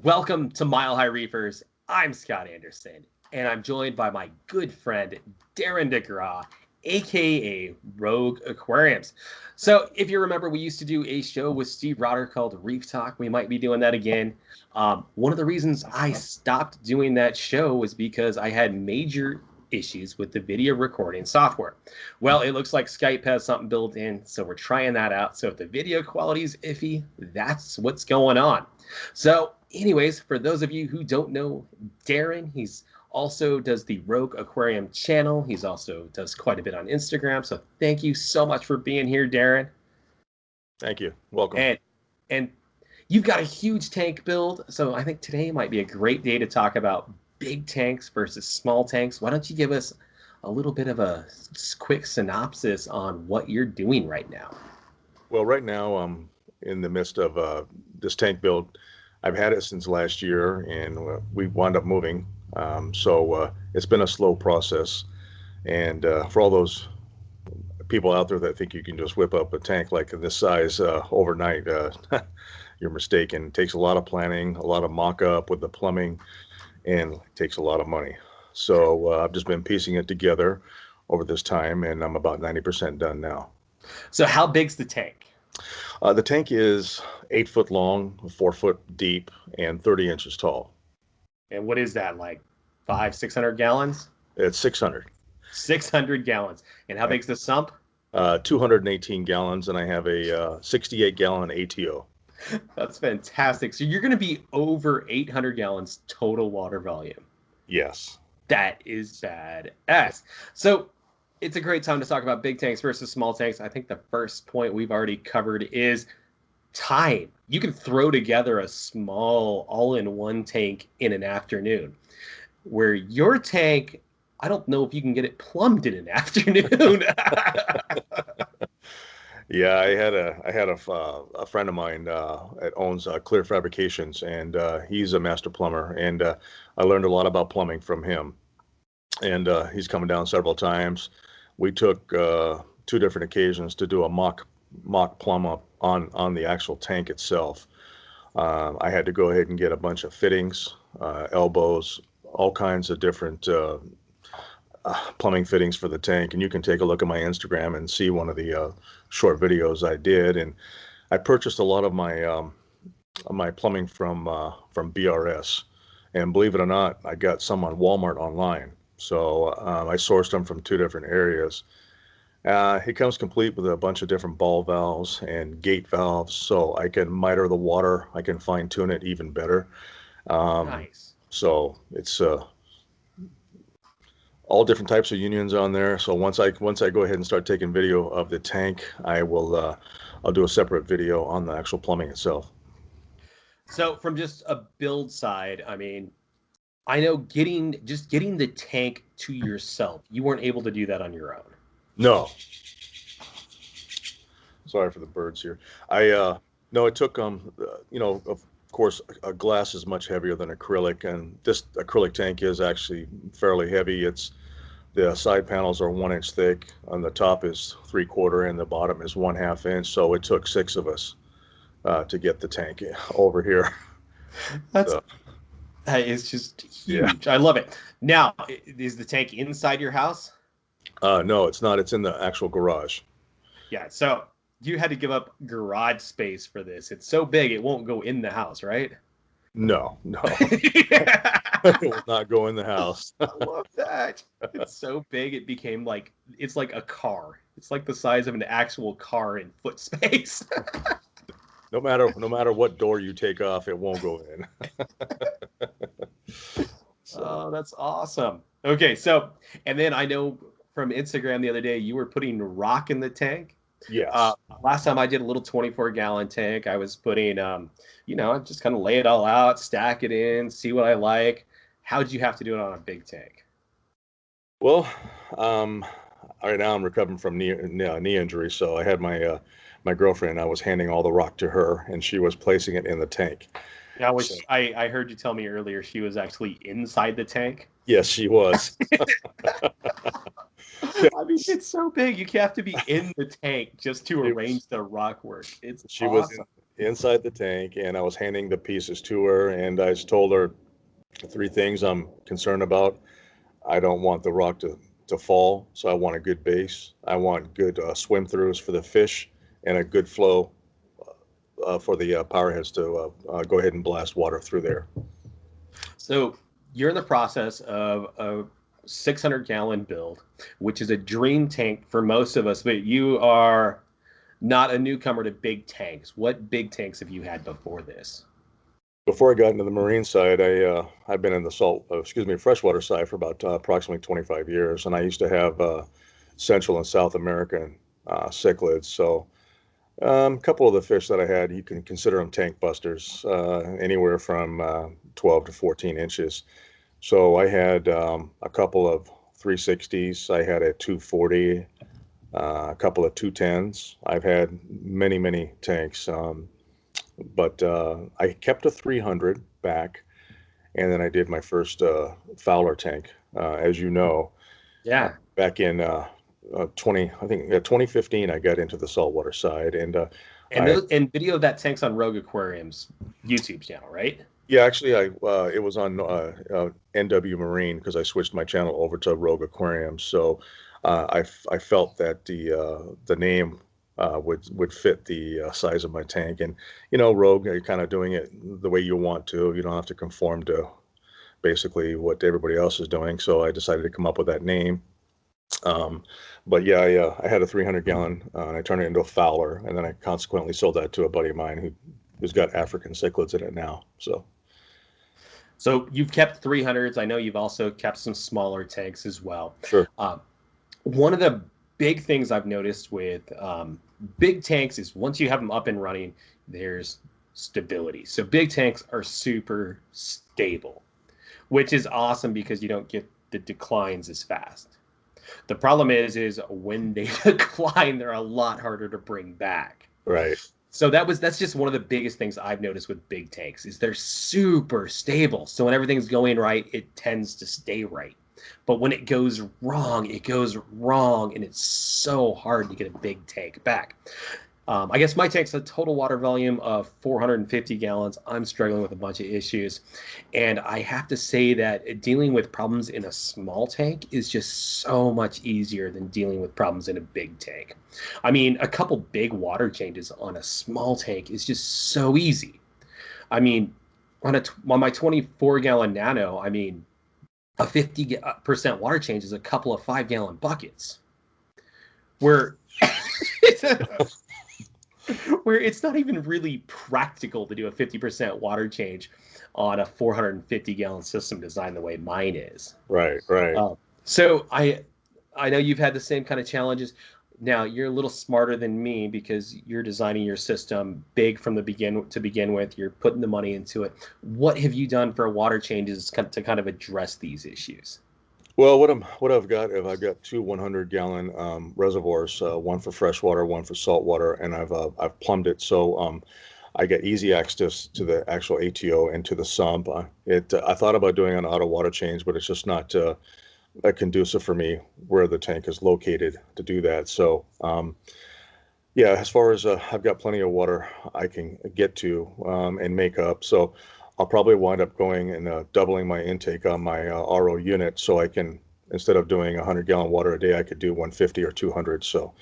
Welcome to Mile High Reefers. I'm Scott Anderson, and I'm joined by my good friend Darren and I, aka Rogue Aquariums. So, if you remember, we used to do a show with Steve Rotter called Reef Talk. We might be doing that again. One of the reasons I stopped doing that show was because I had major issues with the video recording software. Well, it looks like Skype has something built in, so we're trying that out. So if the video quality is iffy, that's what's going on. So anyways, for those of you who don't know Darren, he's also does the Rogue Aquarium channel. He's also does quite a bit on Instagram. So thank you so much for being here, Darren. Thank you. Welcome. And you've got a huge tank build. So I think today might be a great day to talk about big tanks versus small tanks. Why don't you give us a little bit of a quick synopsis on what you're doing right now? Well, right now I'm in the midst of this tank build. I've had it since last year, and we wound up moving. So it's been a slow process. And for all those people out there that think you can just whip up a tank like this size overnight, you're mistaken. It takes a lot of planning, a lot of mock-up with the plumbing, and it takes a lot of money. So I've just been piecing it together over this time, and I'm about 90% done now. So how big's the tank? The tank is 8 foot long, 4 foot deep, and 30 inches tall. And what is that, like 600 gallons? It's 600. 600 gallons. And how big's the sump? 218 gallons, and I have a 68 gallon ATO. That's fantastic. So you're going to be over 800 gallons total water volume. Yes. That is badass. So it's a great time to talk about big tanks versus small tanks. I think the first point we've already covered is time. You can throw together a small all-in-one tank in an afternoon, where your tank, I don't know if you can get it plumbed in an afternoon. Yeah, I had a friend of mine that owns Clear Fabrications, and he's a master plumber, and I learned a lot about plumbing from him. And he's coming down several times. We took 2 different occasions to do a mock plumb up on the actual tank itself. I had to go ahead and get a bunch of fittings, elbows, all kinds of different plumbing fittings for the tank, and you can take a look at my Instagram and see one of the short videos I did. And I purchased a lot of my plumbing from BRS, and believe it or not, I got some on Walmart online. So I sourced them from 2 different areas. It comes complete with a bunch of different ball valves and gate valves, so I can miter the water. I can fine tune it even better. Nice. So it's all different types of unions on there. So once I go ahead and start taking video of the tank, I'll do a separate video on the actual plumbing itself. So from just a build side, I mean, I know getting the tank to yourself, you weren't able to do that on your own. No. Sorry for the birds here. No, it took of course, a glass is much heavier than acrylic, and this acrylic tank is actually fairly heavy. The side panels are 1 inch thick, on the top is 3/4, and the bottom is 1/2 inch. So it took 6 of us to get the tank over here. That is just huge. Yeah. I love it. Now, is the tank inside your house? No, it's not. It's in the actual garage. Yeah, so you had to give up garage space for this. It's so big, it won't go in the house, right? No. It will not go in the house. I love that. It's so big, it became it's like a car. It's like the size of an actual car in foot space. No matter what door you take off, it won't go in. Oh, that's awesome. Okay, so, and then I know from Instagram the other day, you were putting rock in the tank. Yes. Last time I did a little 24-gallon tank, I was putting, just kind of lay it all out, stack it in, see what I like. How did you have to do it on a big tank? Well, right now I'm recovering from knee injury, so I had my girlfriend. I was handing all the rock to her, and she was placing it in the tank. Yeah, I heard you tell me earlier she was actually inside the tank. Yes, she was. I mean, it's so big. You have to be in the tank just to arrange the rock work. It's awesome. inside the tank, and I was handing the pieces to her, and I just told her three things I'm concerned about. I don't want the rock to fall, so I want a good base. I want good swim throughs for the fish, and a good flow for the power heads to go ahead and blast water through there. So you're in the process of a 600-gallon build, which is a dream tank for most of us, but you are not a newcomer to big tanks. What big tanks have you had before this? Before I got into the marine side, I've been in the freshwater side for about approximately 25 years, and I used to have Central and South American cichlids. So a couple of the fish that I had, you can consider them tank busters, anywhere from 12 to 14 inches. So I had a couple of 360s. I had a 240, a couple of 210s. I've had many, many tanks. But I kept a 300 back, and then I did my first Fowler tank, as you know, Yeah. back in 2015. I got into the saltwater side, and And I those and video of that tank's on Rogue Aquariums YouTube channel, right? yeah, actually, I it was on NW Marine because I switched my channel over to Rogue Aquariums. So I felt that the name would fit the size of my tank, and Rogue, you're kind of doing it the way you want to. You don't have to conform to basically what everybody else is doing. So I decided to come up with that name. Um, but yeah, I had a 300-gallon, and I turned it into a Fowler, and then I consequently sold that to a buddy of mine who's got African cichlids in it now. So. So you've kept 300s. I know you've also kept some smaller tanks as well. Sure. Um, One of the big things I've noticed with big tanks is once you have them up and running, there's stability. So big tanks are super stable, which is awesome because you don't get the declines as fast. The problem is when they decline, they're a lot harder to bring back. Right. So that's just one of the biggest things I've noticed with big tanks is they're super stable. So when everything's going right, it tends to stay right. But when it goes wrong, and it's so hard to get a big tank back. I guess my tank's a total water volume of 450 gallons. I'm struggling with a bunch of issues. And I have to say that dealing with problems in a small tank is just so much easier than dealing with problems in a big tank. I mean, a couple big water changes on a small tank is just so easy. I mean, on my 24-gallon nano, I mean, a 50% water change is a couple of 5-gallon buckets. Where where it's not even really practical to do a 50% water change on a 450-gallon system designed the way mine is. Right, right. So I know you've had the same kind of challenges. Now you're a little smarter than me because you're designing your system big from the begin with. You're putting the money into it. What have you done for water changes to kind of address these issues? Well, what I've got is I've got two 100-gallon reservoirs, one for freshwater, one for saltwater, and I've plumbed it so I get easy access to the actual ATO and to the sump. I thought about doing an auto water change, but it's just not conducive for me where the tank is located to do that. So yeah, as far as I've got plenty of water I can get to and make up. So I'll probably wind up going and doubling my intake on my RO unit, so I can, instead of doing 100-gallon water a day, I could do 150 or 200. So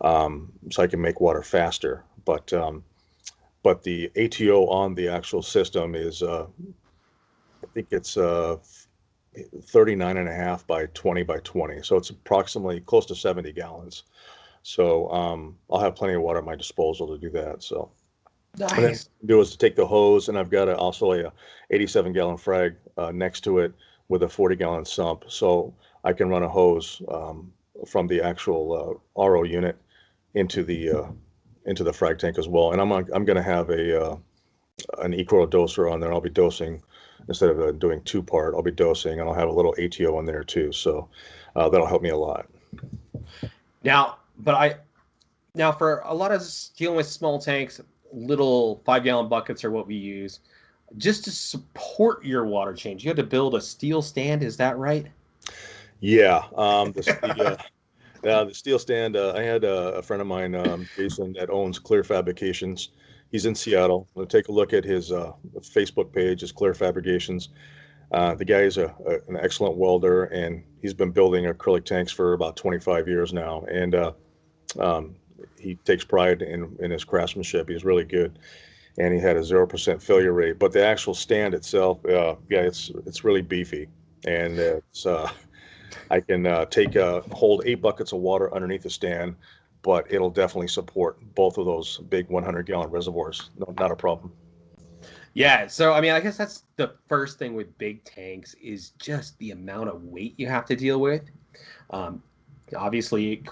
I can make water faster. But the ATO on the actual system is I think it's 39 and a half by 20 by 20. So it's approximately close to 70 gallons. So I'll have plenty of water at my disposal to do that. So and then Nice. do is to take the hose, and I've got also a 87-gallon frag next to it with a 40-gallon sump. So I can run a hose from the actual RO unit into the frag tank as well. And I'm going to have an equal doser on there. I'll be dosing instead of doing two-part. I'll be dosing, and I'll have a little ATO on there too. So that'll help me a lot. Now, but I now for a lot of dealing with small tanks, little 5-gallon buckets are what we use. Just to support your water change, you had to build a steel stand. Is that right? Yeah, the steel stand. I had a friend of mine, Jason, that owns Clear Fabrications. He's in Seattle. Take a look at his Facebook page, his Clear Fabrications. The guy is an excellent welder, and he's been building acrylic tanks for about 25 years now. And um, he takes pride in his craftsmanship. He's really good, and he had a 0% failure rate. But the actual stand itself, yeah, it's really beefy, and I can hold 8 buckets of water underneath the stand, but it'll definitely support both of those big 100-gallon reservoirs. No, not a problem. Yeah, so I mean, I guess that's the first thing with big tanks is just the amount of weight you have to deal with. Um, Obviously,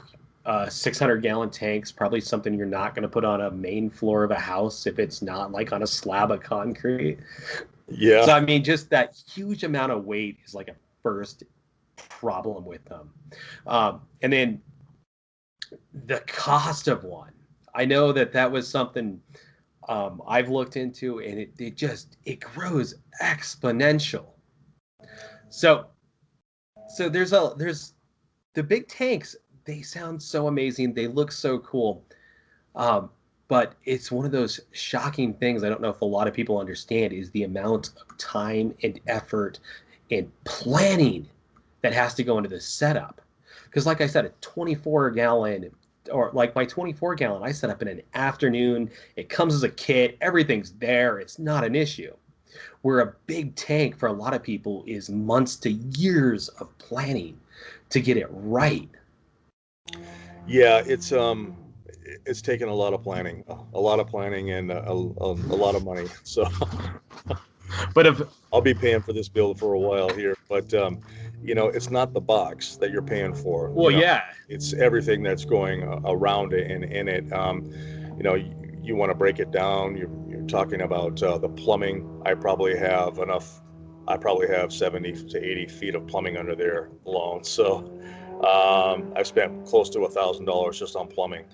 600-gallon tanks probably something you're not going to put on a main floor of a house if it's not like on a slab of concrete. Yeah. So I mean, just that huge amount of weight is like a first problem with them. And then the cost of one. I know that was something I've looked into, and it grows exponential. So there's the big tanks. They sound so amazing. They look so cool. Um, but it's one of those shocking things I don't know if a lot of people understand is the amount of time and effort and planning that has to go into the setup. Because like I said, a 24 gallon or like my 24 gallon, I set up in an afternoon. It comes as a kit. Everything's there. It's not an issue. Where a big tank for a lot of people is months to years of planning to get it right. Yeah, it's taken a lot of planning, and a lot of money. So But if I'll be paying for this bill for a while here, but it's not the box that you're paying for. well, yeah, It's everything that's going around it and in it. You want to break it down. You're talking about the plumbing. I probably have 70 to 80 feet of plumbing under there alone. So I've spent close to $1,000 just on plumbing.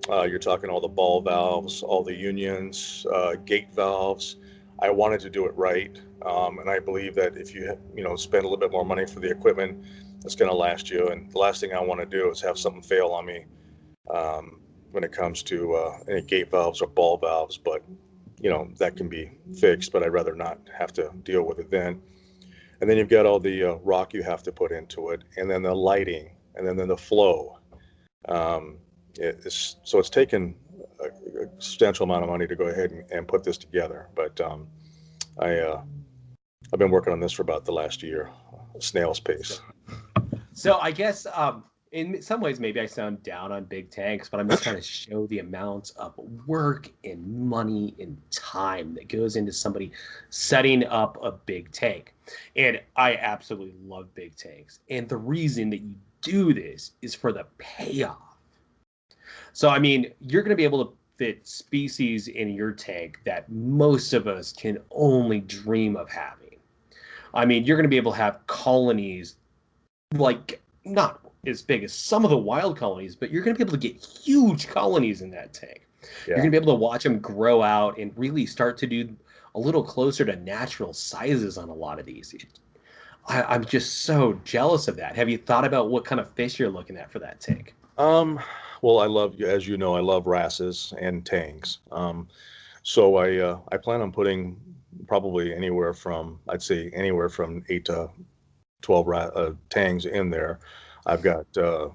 You're talking all the ball valves, all the unions, gate valves. I wanted to do it right, and I believe that if spend a little bit more money for the equipment, it's going to last you. And the last thing I want to do is have something fail on me when it comes to any gate valves or ball valves. But that can be fixed, but I'd rather not have to deal with it then. And then you've got all the rock you have to put into it, and then the lighting, and then the flow. Um, it's taken a substantial amount of money to go ahead and put this together. But I I've been working on this for about the last year, snail's pace. so I guess in some ways maybe I sound down on big tanks, but I'm just trying to show the amount of work and money and time that goes into somebody setting up a big tank. And I absolutely love big tanks. And the reason that you do this is for the payoff. So I mean, you're going to be able to fit species in your tank that most of us can only dream of having. I mean, you're going to be able to have colonies like not as big as some of the wild colonies, but you're going to be able to get huge colonies in that tank. You're Yeah. going to be able to watch them grow out and really start to do a little closer to natural sizes on a lot of these. I'm just so jealous of that. Have you thought about what kind of fish you're looking at for that tank? Um, well, as you know, I love wrasses and tangs. So I plan on putting probably I'd say anywhere from 8 to 12 tangs in there. I've got a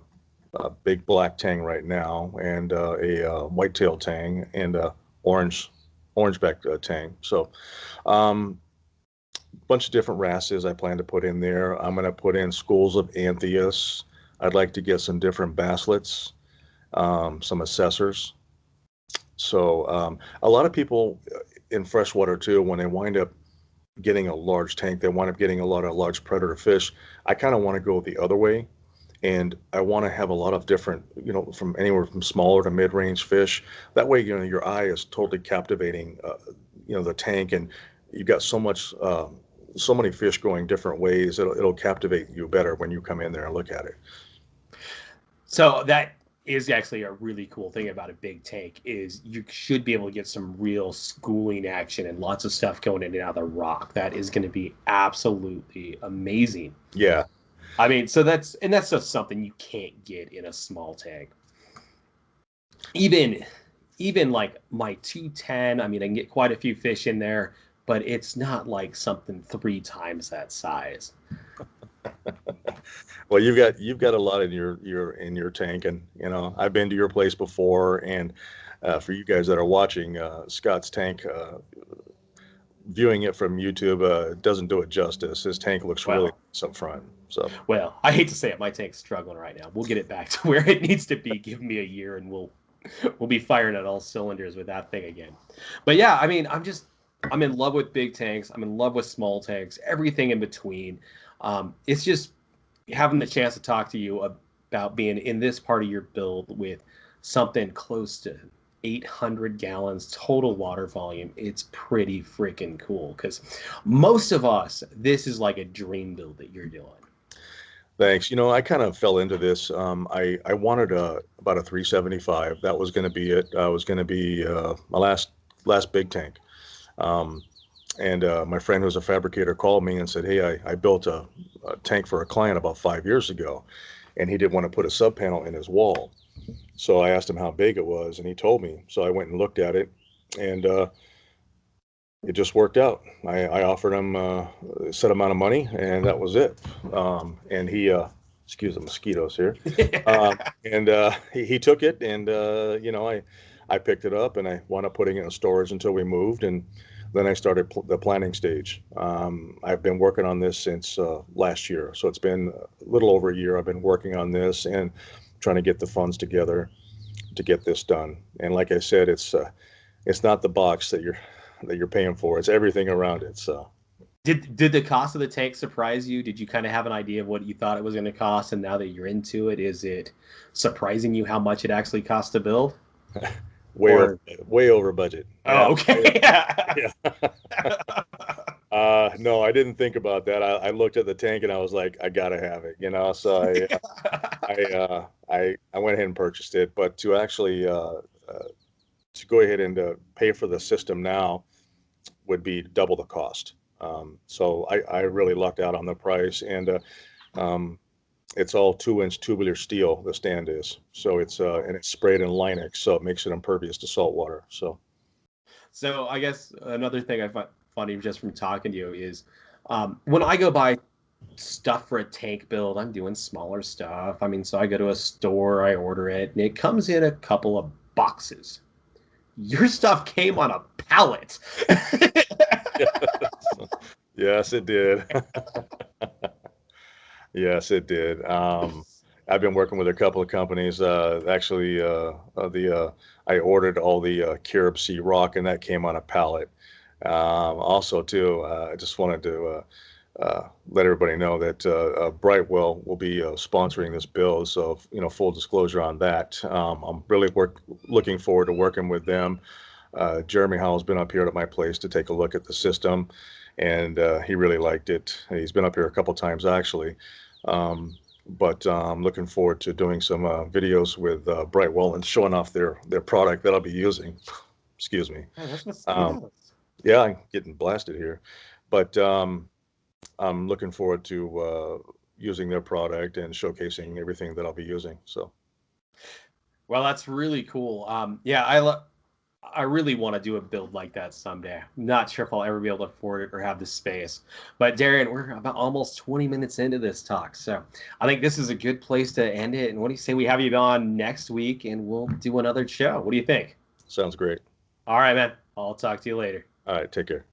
big black tang right now, and a whitetail tang, and a orangeback tang. So, um, bunch of different wrasses I plan to put in there. I'm going to put in schools of Antheus. I'd like to get some different basslets, some assessors. So a lot of people in freshwater too, when they wind up getting a large tank, they wind up getting a lot of large predator fish. I kind of want to go the other way, and I want to have a lot of different, from anywhere from smaller to mid-range fish. That way, your eye is totally captivating, the tank, and you've got so many fish going different ways. It'll captivate you better when you come in there and look at it. So that is actually a really cool thing about a big tank is you should be able to get some real schooling action and lots of stuff going in and out of the rock. That is going to be absolutely amazing. Yeah. I mean, that's just something you can't get in a small tank. Even even like my 210, I mean, I can get quite a few fish in there, but it's not like something 3 times that size. Well, you've got a lot in your tank, and I've been to your place before, and for you guys that are watching, Scott's tank, viewing it from YouTube doesn't do it justice. His tank looks really Well, nice up front. So well, I hate to say it, my tank's struggling right now. We'll get it back to where it needs to be. Give me a year, and we'll be firing at all cylinders with that thing again. But yeah, I mean, I'm in love with big tanks. I'm in love with small tanks. Everything in between. It's just having the chance to talk to you about being in this part of your build with something close to 800 gallons total water volume. It's pretty freaking cool because most of us, this is like a dream build that you're doing. thanks. I kind of fell into this. I wanted about a 375. That was going to be it. Was going to be my last big tank. Um, and my friend who's a fabricator called me and said, "Hey, I built a tank for a client about 5 years ago, and he didn't want to put a sub panel in his wall." So I asked him how big it was, and he told me. So I went and looked at it, and it just worked out. I offered him a set amount of money, and that was it. And he, excuse the mosquitoes here, and he took it, and I picked it up, and I wound up putting it in storage until we moved, and then I started the planning stage. I've been working on this since last year, so it's been a little over a year. I've been working on this and trying to get the funds together to get this done. And like I said, it's not the box that you're paying for. It's everything around it. So Did the cost of the tank surprise you? Did you kind of have an idea of what you thought it was going to cost, and now that you're into it, is it surprising you how much it actually costs to build? way over Or way over budget. Yeah. oh, okay, yeah. Yeah. No, I didn't think about that. I looked at the tank and I was like, I gotta have it. So I went ahead and purchased it. But to actually to go ahead and pay for the system now would be double the cost. So I really lucked out on the price, and um, it's all 2-inch tubular steel. The stand is, so and it's sprayed in Linex, so it makes it impervious to salt water. So So I guess another thing I find funny just from talking to you is when I go buy stuff for a tank build, I'm doing smaller stuff. I mean, so I go to a store, I order it, and it comes in a couple of boxes. Your stuff came on a pallet. yes, it did. Yes, it did. I've been working with a couple of companies. Actually, I ordered all the Carib Sea rock, and that came on a pallet. Also, too, I just wanted to let everybody know that Brightwell will be sponsoring this build. So, full disclosure on that. I'm really looking forward to working with them. Jeremy Howell's been up here at my place to take a look at the system, and he really liked it. He's been up here a couple times actually. But I'm looking forward to doing some videos with Brightwell and showing off their product that I'll be using. Excuse me. Man, those Um, mosquitoes. yeah, I'm getting blasted here, but I'm looking forward to using their product and showcasing everything that I'll be using. So Well, that's really cool. Yeah, I really want to do a build like that someday. I'm not sure if I'll ever be able to afford it or have the space. But Darren, we're about almost 20 minutes into this talk, so I think this is a good place to end it. And what do you say we have you on next week and we'll do another show? What do you think? sounds great. All right, man. I'll talk to you later. All right, take care.